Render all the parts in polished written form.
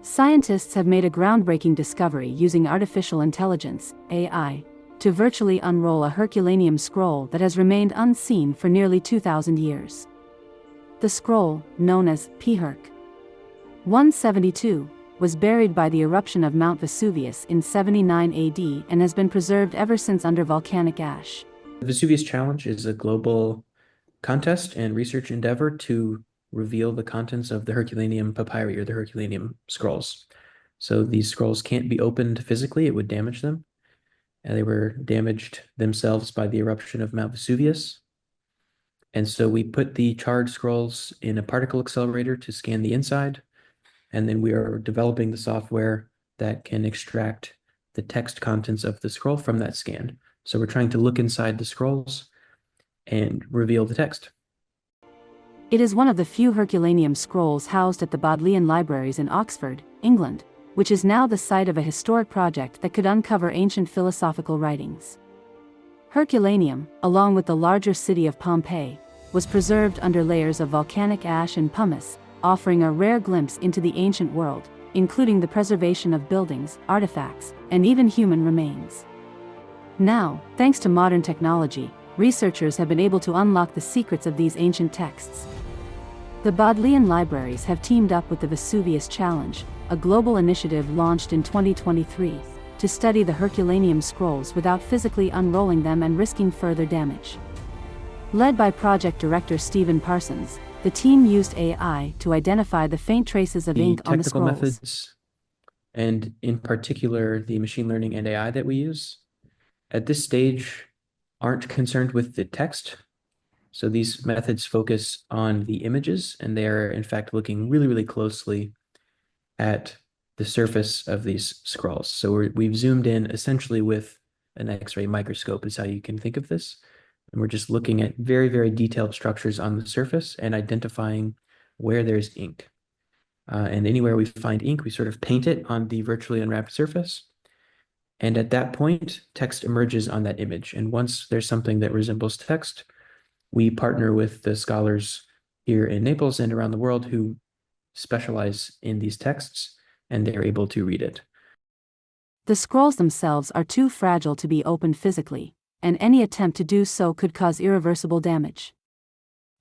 Scientists have made a groundbreaking discovery using artificial intelligence, AI, to virtually unroll a Herculaneum scroll that has remained unseen for nearly 2,000 years. The scroll, known as Herc. 172, was buried by the eruption of Mount Vesuvius in 79 AD and has been preserved ever since under volcanic ash. The Vesuvius Challenge is a global contest and research endeavor to reveal the contents of the Herculaneum papyri, or the Herculaneum scrolls. So these scrolls can't be opened physically, it would damage them. And they were damaged themselves by the eruption of Mount Vesuvius. And so we put the charred scrolls in a particle accelerator to scan the inside. And then we are developing the software that can extract the text contents of the scroll from that scan. So we're trying to look inside the scrolls and reveal the text. It is one of the few Herculaneum scrolls housed at the Bodleian Libraries in Oxford, England, which is now the site of a historic project that could uncover ancient philosophical writings. Herculaneum, along with the larger city of Pompeii, was preserved under layers of volcanic ash and pumice, offering a rare glimpse into the ancient world, including the preservation of buildings, artifacts, and even human remains. Now, thanks to modern technology, researchers have been able to unlock the secrets of these ancient texts. The Bodleian Libraries have teamed up with the Vesuvius Challenge, a global initiative launched in 2023, to study the Herculaneum scrolls without physically unrolling them and risking further damage. Led by project director Stephen Parsons, the team used AI to identify the faint traces of ink on the scrolls. Technical methods, and in particular the machine learning and AI that we use, at this stage aren't concerned with the text. So these methods focus on the images, and they are in fact looking really, really closely at the surface of these scrolls. So we've zoomed in essentially with an X-ray microscope is how you can think of this. And we're just looking at very, very detailed structures on the surface and identifying where there's ink. And anywhere we find ink, we sort of paint it on the virtually unwrapped surface. And at that point, text emerges on that image. And once there's something that resembles text, we partner with the scholars here in Naples and around the world who specialize in these texts, and they're able to read it. The scrolls themselves are too fragile to be opened physically, and any attempt to do so could cause irreversible damage.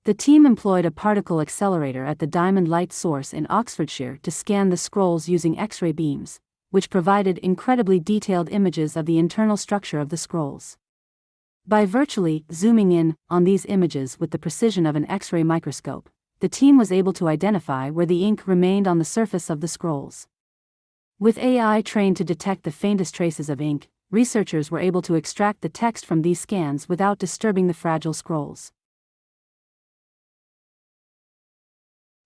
The team employed a particle accelerator at the Diamond Light Source in Oxfordshire to scan the scrolls using X-ray beams, which provided incredibly detailed images of the internal structure of the scrolls. By virtually zooming in on these images with the precision of an X-ray microscope, the team was able to identify where the ink remained on the surface of the scrolls. With AI trained to detect the faintest traces of ink, researchers were able to extract the text from these scans without disturbing the fragile scrolls.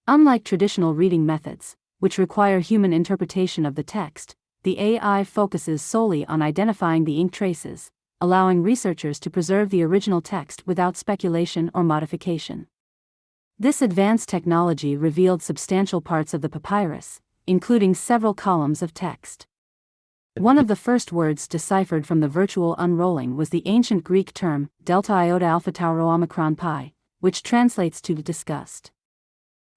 Unlike traditional reading methods, which require human interpretation of the text, the AI focuses solely on identifying the ink traces, allowing researchers to preserve the original text without speculation or modification. This advanced technology revealed substantial parts of the papyrus, including several columns of text. One of the first words deciphered from the virtual unrolling was the ancient Greek term, delta iota alpha tau rho omicron pi, which translates to disgust.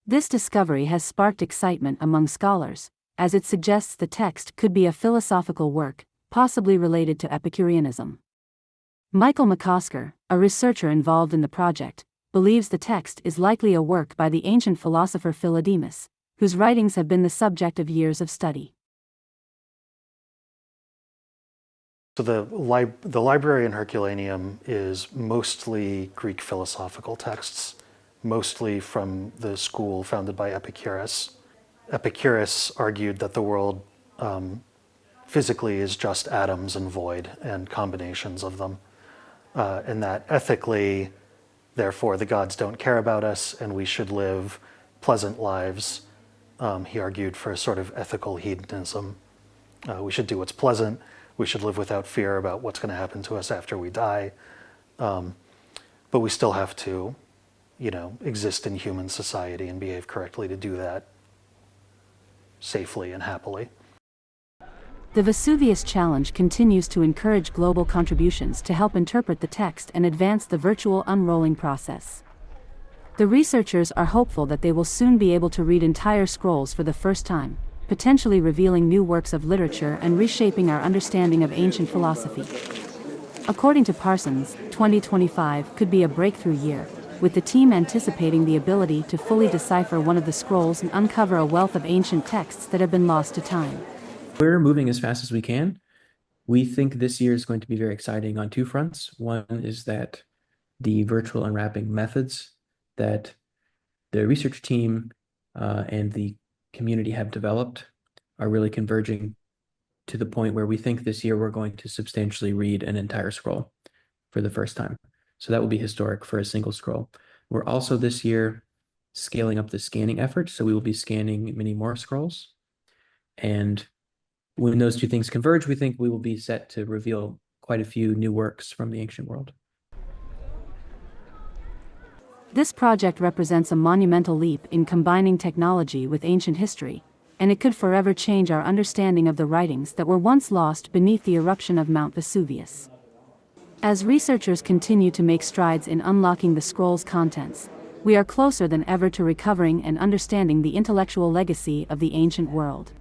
This discovery has sparked excitement among scholars, as it suggests the text could be a philosophical work, possibly related to Epicureanism. Michael McCosker, a researcher involved in the project, believes the text is likely a work by the ancient philosopher Philodemus, whose writings have been the subject of years of study. So the library in Herculaneum is mostly Greek philosophical texts, mostly from the school founded by Epicurus. Epicurus argued that the world physically is just atoms and void and combinations of them, and that ethically, therefore, the gods don't care about us and we should live pleasant lives. He argued for a sort of ethical hedonism. We should do what's pleasant. We should live without fear about what's going to happen to us after we die. But we still have to, exist in human society and behave correctly to do that safely and happily. The Vesuvius Challenge continues to encourage global contributions to help interpret the text and advance the virtual unrolling process. The researchers are hopeful that they will soon be able to read entire scrolls for the first time, potentially revealing new works of literature and reshaping our understanding of ancient philosophy. According to Parsons, 2025 could be a breakthrough year, with the team anticipating the ability to fully decipher one of the scrolls and uncover a wealth of ancient texts that have been lost to time. We're moving as fast as we can. We think this year is going to be very exciting on two fronts. One is that the virtual unwrapping methods that the research team and the community have developed are really converging to the point where we think this year we're going to substantially read an entire scroll for the first time. So that will be historic for a single scroll. We're also this year scaling up the scanning effort, so we will be scanning many more scrolls. And when those two things converge, we think we will be set to reveal quite a few new works from the ancient world. This project represents a monumental leap in combining technology with ancient history, and it could forever change our understanding of the writings that were once lost beneath the eruption of Mount Vesuvius. As researchers continue to make strides in unlocking the scroll's contents, we are closer than ever to recovering and understanding the intellectual legacy of the ancient world.